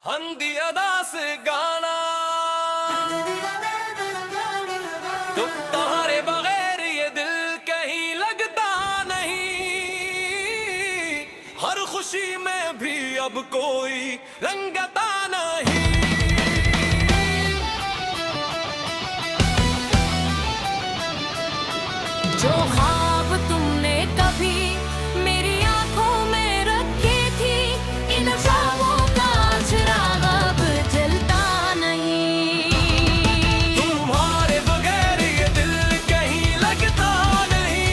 हंदी अदा से गाना तो तुम्हारे बगैर ये दिल कहीं लगता नहीं। हर खुशी में भी अब कोई रंगता नहीं। जो ख्वाब तुमने कभी मेरी आंखों में रखी थी, इन ख्वाबों का चिराग अब जलता नहीं। तुम्हारे बगैर ये दिल कहीं लगता नहीं।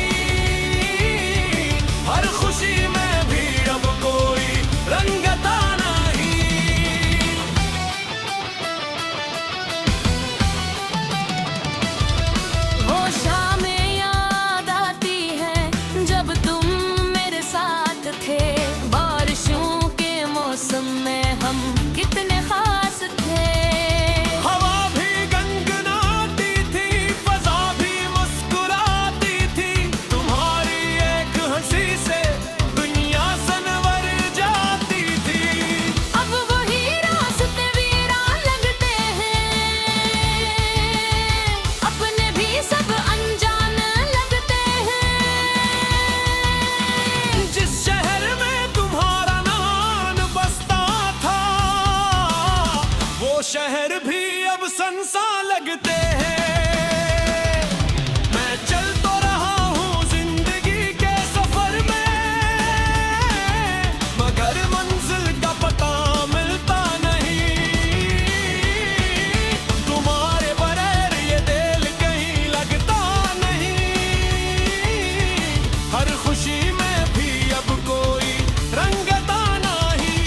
हर खुशी में भी अब कोई रंगता नहीं। वो शामें याद आती है जब तुम मेरे साथ थे। बारिशों के मौसम में हम कितने खास थे। हवा भी गनगनाती थी, फजा भी मुस्कुराती थी। तुम्हारी एक हंसी से दुनिया सनवर जाती थी। अब वही रास्ते वीरान लगते हैं, अपने भी सब अनजान लगते हैं। जिस शहर में तुम्हारा नाम बसता था, वो शहर भी अब सुनसान लगते हैं। मैं चल तो रहा हूँ जिंदगी के सफर में, मगर मंजिल का पता मिलता नहीं। तुम्हारे बगैर ये दिल कहीं लगता नहीं। हर खुशी में भी अब कोई रंगता नहीं।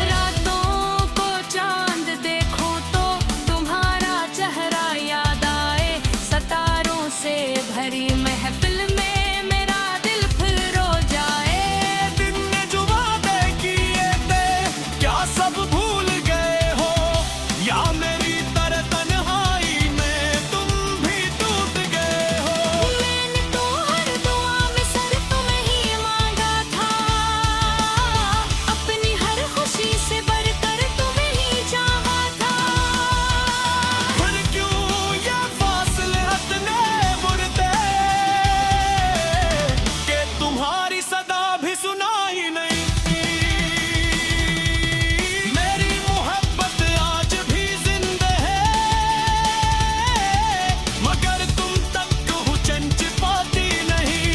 रातों को चांद देखो तो तुम्हारा चेहरा याद आए। सितारों से भरी महफिल में मेरा दिल फिर रो जाए। दिन ने जो वादे किए थे, क्या सब भूल गए हो? या मेरी तरह तन्हाई में तुम भी टूट गए हो? मैंने तो हर दुआ में सर तुम्हें ही मांगा था, अपनी हर खुशी से बढ़कर तुम्हें ही चाहा था। फिर क्यों ये फासले इतने बुरते कि तुम्हारी सदा भी सुनाई नहीं। मेरी मोहब्बत आज भी जिंदा है, मगर तुम तक चंच पाती नहीं।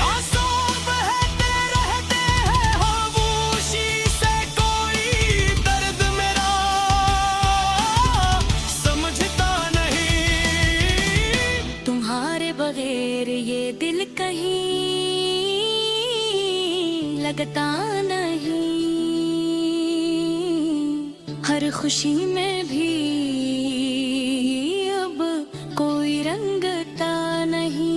आंसू बहते रहते हैं खामोशी से, कोई दर्द मेरा समझता नहीं। तुम्हारे बगैर ये दिल कहीं लगता नहीं। हर खुशी में भी अब कोई रंगता नहीं।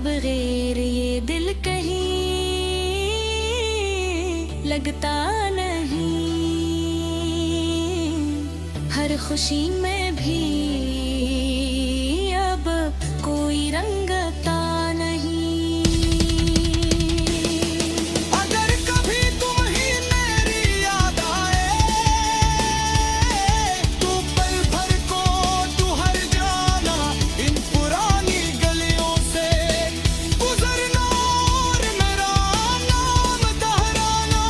बगैर ये दिल कहीं लगता नहीं, हर खुशी में भी अब कोई रंगता नहीं। अगर कभी तुम ही मेरी याद आए, तू पल भर को तू हर जाना, इन पुरानी गलियों से गुजरना और मेरा नाम दोहराना।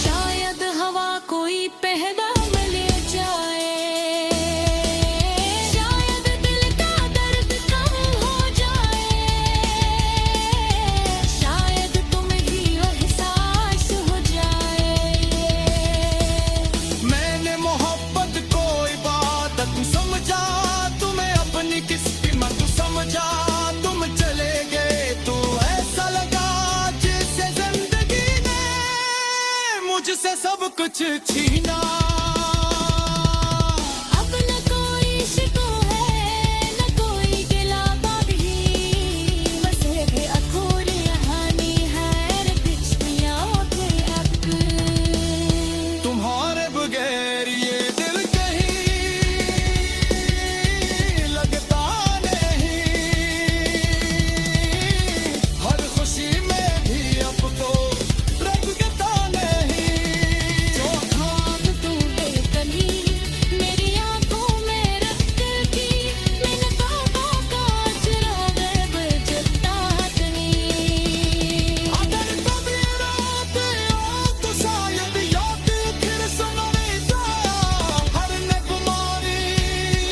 शायद हवा कोई पहला ले जाए, शायद दिल का दर्द कम हो जाए, शायद तुम ही एहसास हो जाए। मैंने मोहब्बत को इबादत समझा, तुम्हें अपनी किस्मत समझा, तुम चले गए तो ऐसा लगा जैसे जिंदगी ने मुझसे सब कुछ छीना। अब न कोई शिकवा है न कोई गिला बाकी, बस एक अधूरी कहानी है पिछलियों के अब। तुम्हारे बगैर ये दिल कहीं लगता नहीं, हर खुशी में भी अब तो रंगता नहीं। जो खाब तू बेकली मेरी आंखों में रख की, मैंने ख्वाबों का चिराग बुझता नहीं। अगर कभी रात हो तो शायद याद फिर सुनाई जाया, हर नगमारी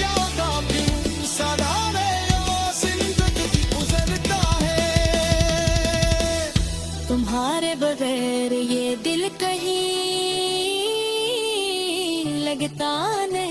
याद फिर सदाने जिंदगी गुजरता है। तुम्हारे बगैर ये दिल कहीं लगता नहीं।